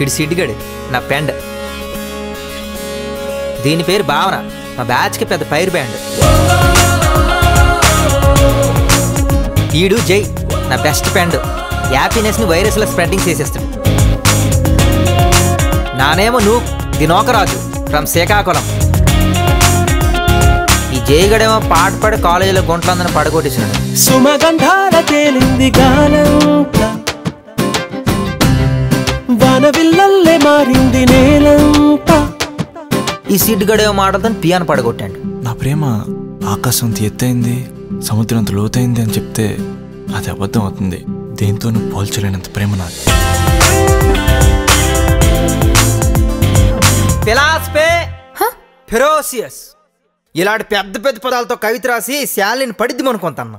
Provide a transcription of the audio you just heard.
ఇడు సిడ్డిగడు నా ఫ్రెండ్. దీని పేరు భావన, మా బ్యాచ్కి పెద్ద ఫైర్ బ్యాండ్. ఈడు జై, నా బెస్ట్ ఫ్రెండ్. హ్యాపీనెస్ని వైరస్లో స్ప్రెడ్డింగ్ చేసేస్తాడు. నానేమో నువ్వు దినోకరాజు ఫ్రమ్ శ్రీకాకుళం. ఈ జైగడేమో పాట పాడి కాలేజీలో గుంట్లందని పడగొట్టేసినాడు. సుమగంధాల తేలింది గాలంతా, వానవిల్లల్లే మారింది నేలంతా. ఈ సిడ్డిగడేమో మాటలతో పియాను పడగొట్టాడు. నా ప్రేమ ఆకాశంత ఎత్తైంది, సముద్రంత లోతైంది అని చెప్తే అది అబద్ధం అవుతుంది. దేంతోనూ పోల్చలేనంత ప్రేమ నాది. ఫిలాసఫీ ఫెరోసియస్ ఇలాంటి పెద్ద పెద్ద పదాలతో కవిత రాసి శాలిని పడిద్ది అనుకుంటాను.